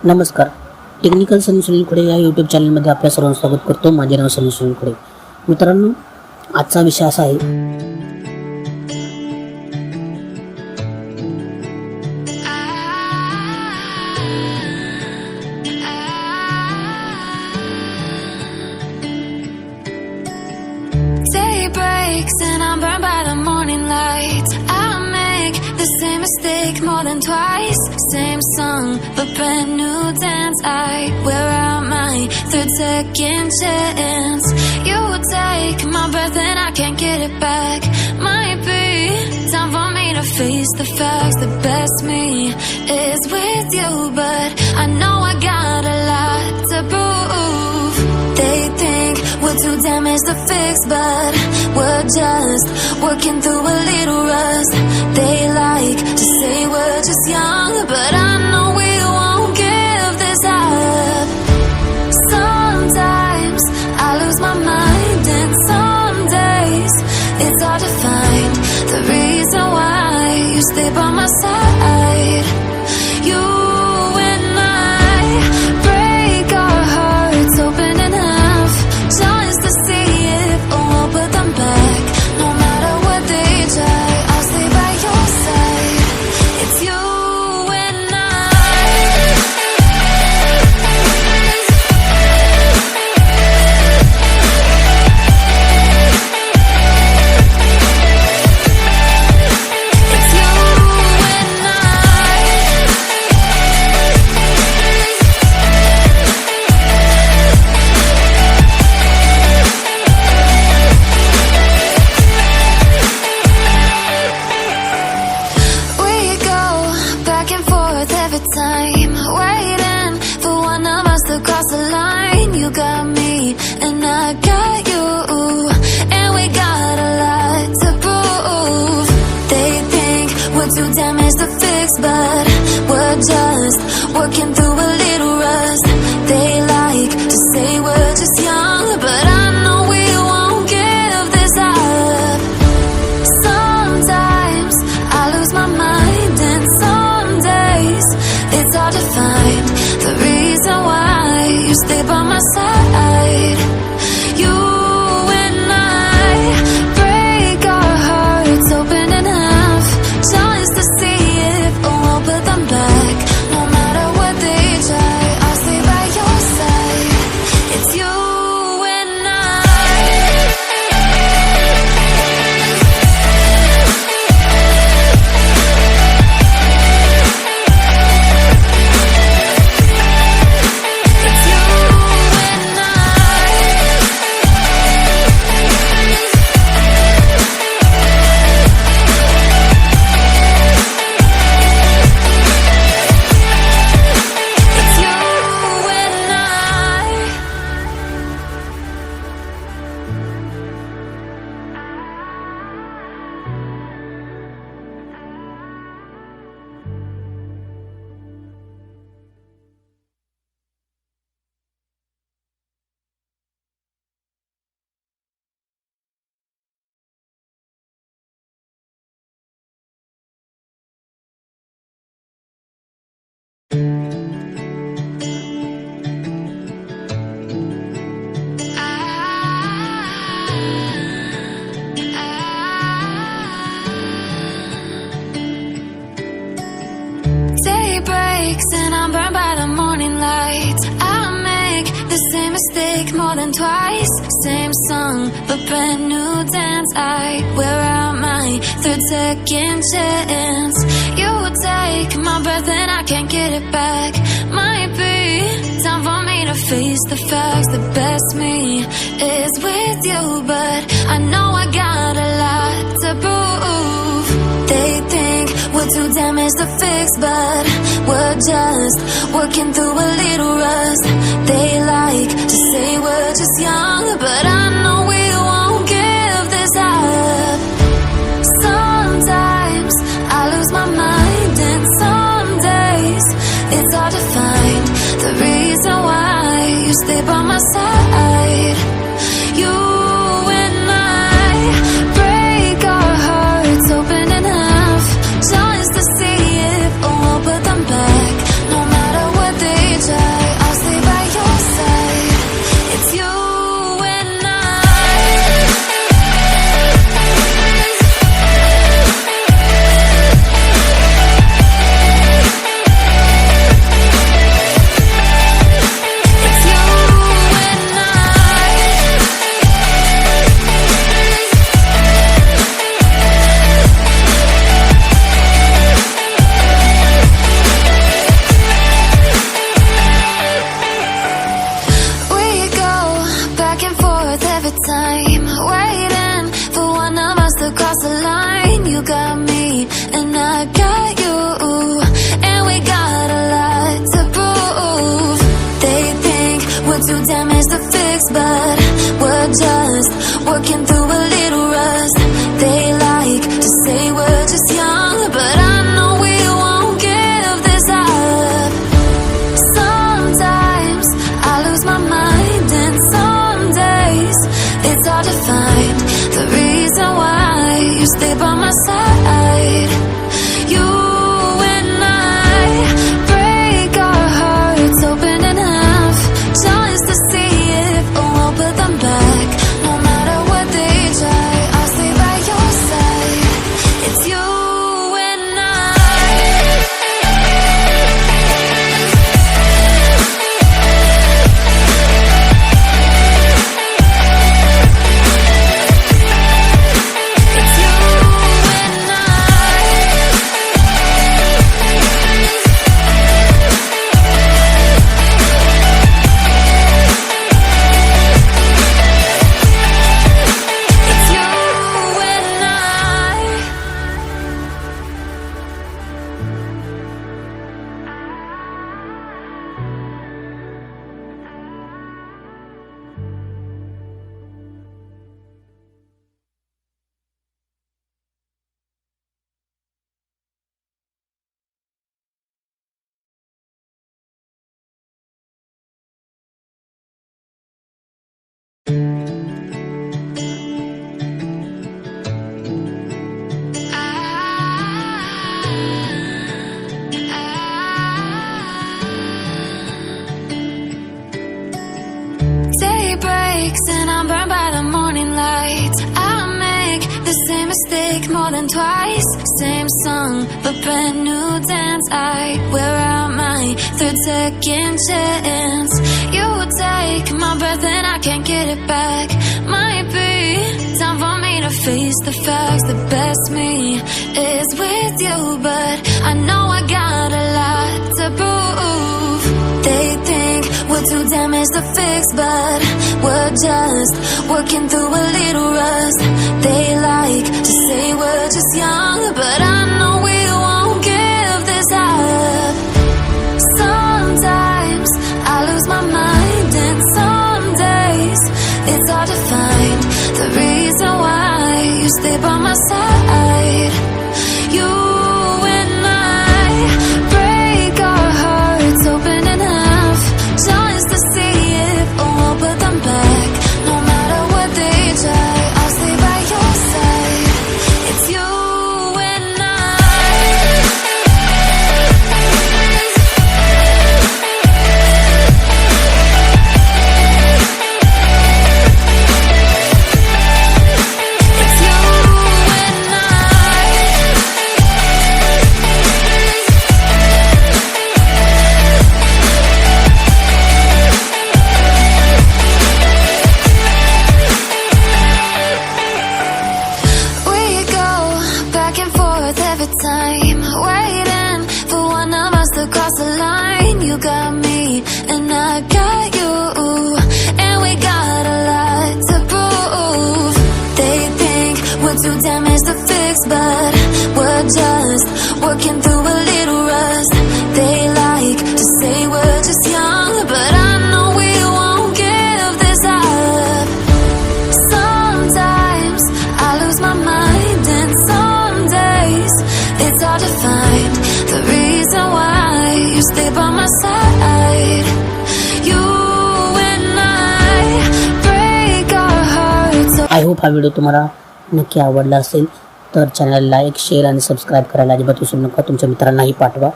नमस्कार. Technical sunil Khude या YouTube चॅनलमध्ये आपल्या सर्वांचं स्वागत करतो. माझे नाव sunil खुडे. मित्रांनो, आजचा विषय असा आहे, day breaks and I'm burned by the morning light. I make the same mistake more than twice. Same song, but brand new dance. I wear out my third second chance. You take my breath and I can't get it back. Might be time for me to face the facts. The best me is with you, but I know I got a lot to prove. They think we're too damaged to fix, but we're just working through a little rust. They like to say we're just young, but I know we won't give this up. Sometimes I lose my mind, and some days it's hard to find the reason why you stay by my side. You and I break our hearts open enough just to see if we'll put them back. No matter what they try, I'll stay by your side. It's you and time, waiting for one of us to cross the line. You got me and I got you, and we got a lot to prove. They think we're too damaged to fix, but we're just working through a little rust. They like to say we're just young, but I know we won't give this up. Sometimes I lose my mind, and some days it's hard to find the reason why you stay by my side. You and I break our hearts open enough just to see if we'll put them back. No matter what they try, I'll stay by your side. It's you and day breaks and I'm burned by the morning light. I make the same mistake more than twice. Same song, but brand new dance. I wear out my third second chance. You take my breath and I can't get it back. Might be time for me to face the facts. The best me is with you, but I know I got a lot to prove. They think we're too damaged to fix, but we're just working through a little rust. They like to say we're just young, but I know we won't give this up. Sometimes I lose my mind, and some days it's hard to find the reason why you stay by my side. You and I break our hearts open enough just to see if we'll put them back. No matter what they working through a little rust. They like to say we're just young, but I know we won't give this up. Sometimes I lose my mind, and some days it's hard to find the reason why you stay by my side. You and I break our hearts open in half, just to see if we'll put them back. No matter what they try, I'll stay by your side. It's you and I. It's you and I. It's you and I. Day breaks and I'm burned by the morning light. I make the same mistake more than twice. Same song, but brand new dance. I wear out my third second chance. You take my breath and I can't get it back. Might be time for me to face the facts. The best me is with you, but I know I got a lot to prove. They think we're too damaged to fix, but we're just working through a little rust. They like to say we're just young, but I know we won't give this up. Sometimes I lose my mind, and some days it's hard to find the reason why you stay by my side. You and I break our hearts open in half, just to see if we'll put them back. No matter what they try, I'll stay by your side. It's you and I. It's you and I. We go back and forth every time, waiting for one of us to cross the line. You got me and I got you, and we got a lot to prove. They think we're too damaged to fix, but we're just working through a little rust. They like to say we're just young, but I know we won't give this up. Sometimes I lose my mind, and some days it's hard to find the reason why you stay by my side. You and I break our hearts. I hope हा video तुम्हाला नक्की आवडला असेल, तर चॅनलला like, share आणि subscribe करायला अजिबात विसरू नका. तुमच्या मित्रांनाही पाठवा,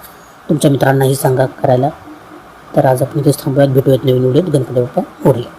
तुमच्या मित्रांनाही सांगा करायला. तर आज आपण इथेच थांबूयात. भेटूयात नवीन व्हिडिओत. गणपती बाप्पा मोरया.